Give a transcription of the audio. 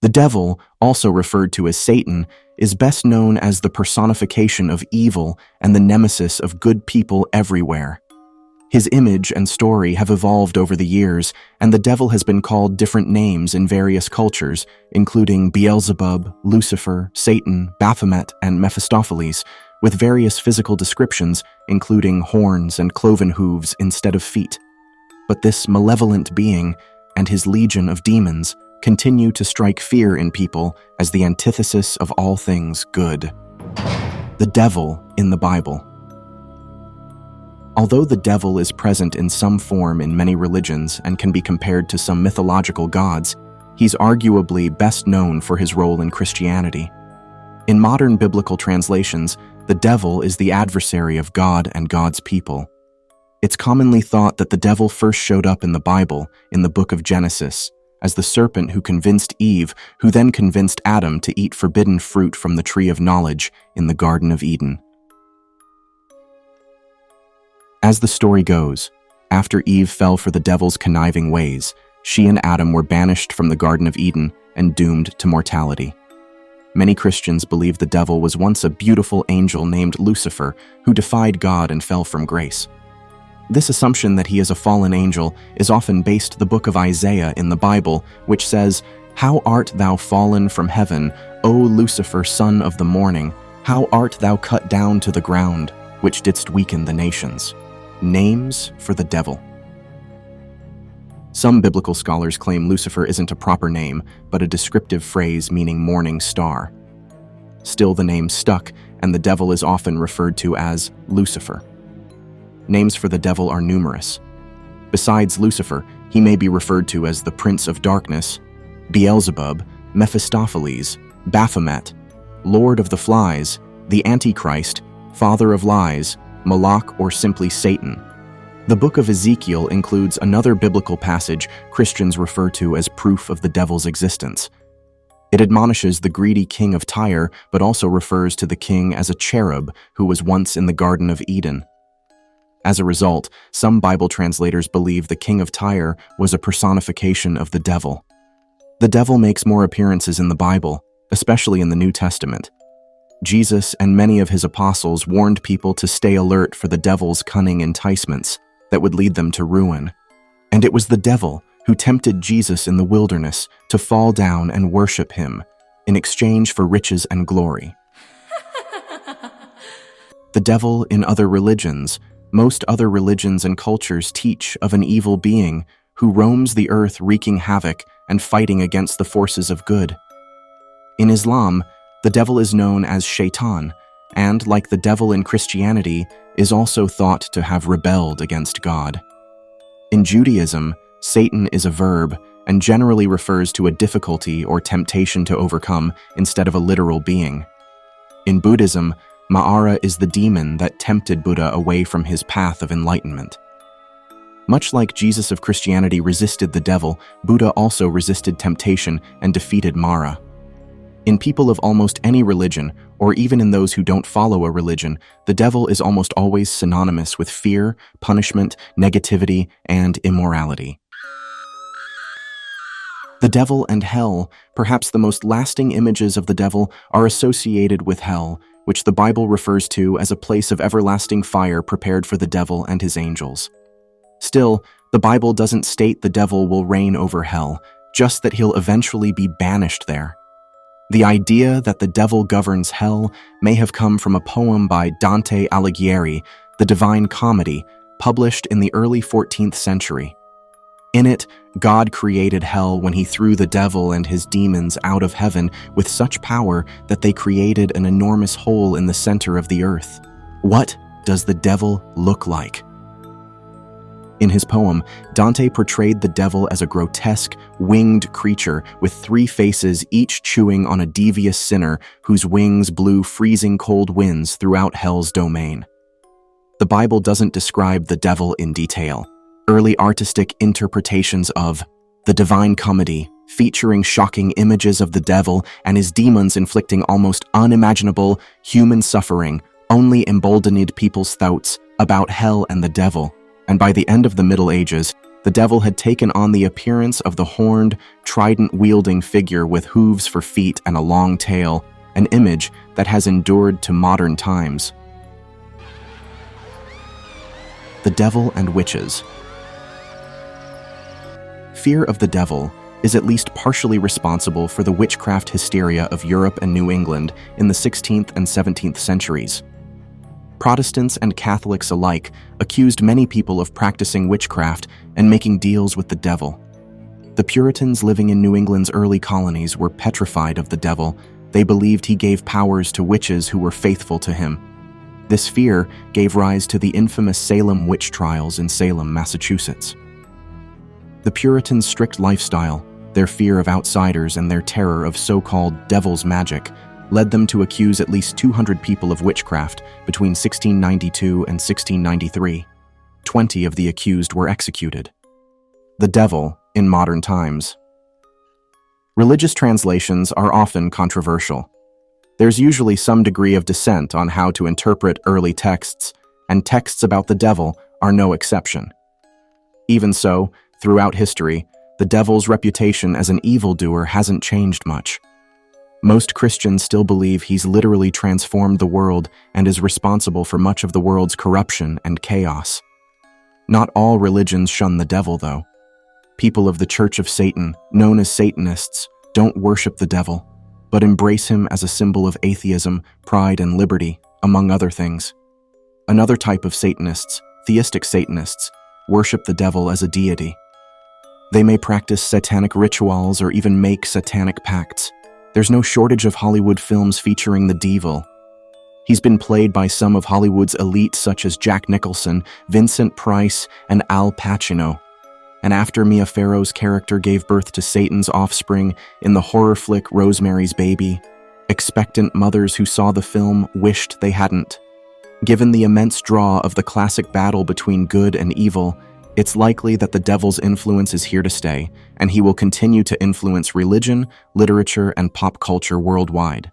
The devil, also referred to as Satan, is best known as the personification of evil and the nemesis of good people everywhere. His image and story have evolved over the years, and the devil has been called different names in various cultures, including Beelzebub, Lucifer, Satan, Baphomet, and Mephistopheles, with various physical descriptions, including horns and cloven hooves instead of feet. But this malevolent being and his legion of demons continue to strike fear in people as the antithesis of all things good. The devil in the Bible. Although the devil is present in some form in many religions and can be compared to some mythological gods, he's arguably best known for his role in Christianity. In modern biblical translations, the devil is the adversary of God and God's people. It's commonly thought that the devil first showed up in the Bible, in the book of Genesis, as the serpent who convinced Eve, who then convinced Adam to eat forbidden fruit from the tree of knowledge in the Garden of Eden. As the story goes, after Eve fell for the devil's conniving ways, she and Adam were banished from the Garden of Eden and doomed to mortality. Many Christians believe the devil was once a beautiful angel named Lucifer who defied God and fell from grace. This assumption that he is a fallen angel is often based on the book of Isaiah in the Bible, which says, "How art thou fallen from heaven, O Lucifer, son of the morning? How art thou cut down to the ground, which didst weaken the nations?" Names for the devil. Some biblical scholars claim Lucifer isn't a proper name, but a descriptive phrase meaning morning star. Still, the name stuck, and the devil is often referred to as Lucifer. Names for the devil are numerous. Besides Lucifer, he may be referred to as the Prince of Darkness, Beelzebub, Mephistopheles, Baphomet, Lord of the Flies, the Antichrist, Father of Lies, Malak, or simply Satan. The book of Ezekiel includes another biblical passage Christians refer to as proof of the devil's existence. It admonishes the greedy king of Tyre, but also refers to the king as a cherub who was once in the Garden of Eden. As a result, some Bible translators believe the king of Tyre was a personification of the devil. The devil makes more appearances in the Bible, especially in the New Testament. Jesus and many of his apostles warned people to stay alert for the devil's cunning enticements that would lead them to ruin. And it was the devil who tempted Jesus in the wilderness to fall down and worship him in exchange for riches and glory. The devil in other religions. Most other religions and cultures teach of an evil being who roams the earth wreaking havoc and fighting against the forces of good. In Islam, the devil is known as Shaitan, and, like the devil in Christianity, is also thought to have rebelled against God. In Judaism, Satan is a verb and generally refers to a difficulty or temptation to overcome instead of a literal being. In Buddhism, Ma'ara is the demon that tempted Buddha away from his path of enlightenment. Much like Jesus of Christianity resisted the devil, Buddha also resisted temptation and defeated Mara. In people of almost any religion, or even in those who don't follow a religion, the devil is almost always synonymous with fear, punishment, negativity, and immorality. The devil and hell. Perhaps the most lasting images of the devil are associated with hell, which the Bible refers to as a place of everlasting fire prepared for the devil and his angels. Still, the Bible doesn't state the devil will reign over hell, just that he'll eventually be banished there. The idea that the devil governs hell may have come from a poem by Dante Alighieri, The Divine Comedy, published in the early 14th century. In it, God created hell when he threw the devil and his demons out of heaven with such power that they created an enormous hole in the center of the earth. What does the devil look like? In his poem, Dante portrayed the devil as a grotesque, winged creature with 3 faces, each chewing on a devious sinner whose wings blew freezing cold winds throughout hell's domain. The Bible doesn't describe the devil in detail. Early artistic interpretations of The Divine Comedy, featuring shocking images of the devil and his demons inflicting almost unimaginable human suffering, only emboldened people's thoughts about hell and the devil. And by the end of the Middle Ages, The devil had taken on the appearance of the horned, trident-wielding figure with hooves for feet and a long tail, an image that has endured to modern times. The devil and witches. Fear of the devil is at least partially responsible for the witchcraft hysteria of Europe and New England in the 16th and 17th centuries. Protestants and Catholics alike accused many people of practicing witchcraft and making deals with the devil. The Puritans living in New England's early colonies were petrified of the devil. They believed he gave powers to witches who were faithful to him. This fear gave rise to the infamous Salem witch trials in Salem, Massachusetts. The Puritans' strict lifestyle, their fear of outsiders, and their terror of so-called devil's magic led them to accuse at least 200 people of witchcraft between 1692 and 1693. 20 of the accused were executed. The devil in modern times. Religious translations are often controversial. There's usually some degree of dissent on how to interpret early texts, and texts about the devil are no exception. Even so, throughout history, the devil's reputation as an evildoer hasn't changed much. Most Christians still believe he's literally transformed the world and is responsible for much of the world's corruption and chaos. Not all religions shun the devil, though. People of the Church of Satan, known as Satanists, don't worship the devil, but embrace him as a symbol of atheism, pride, and liberty, among other things. Another type of Satanists, theistic Satanists, worship the devil as a deity. They may practice satanic rituals or even make satanic pacts. There's no shortage of Hollywood films featuring the devil. He's been played by some of Hollywood's elite such as Jack Nicholson, Vincent Price, and Al Pacino. And after Mia Farrow's character gave birth to Satan's offspring in the horror flick Rosemary's Baby, expectant mothers who saw the film wished they hadn't. Given the immense draw of the classic battle between good and evil, it's likely that the devil's influence is here to stay, and he will continue to influence religion, literature, and pop culture worldwide.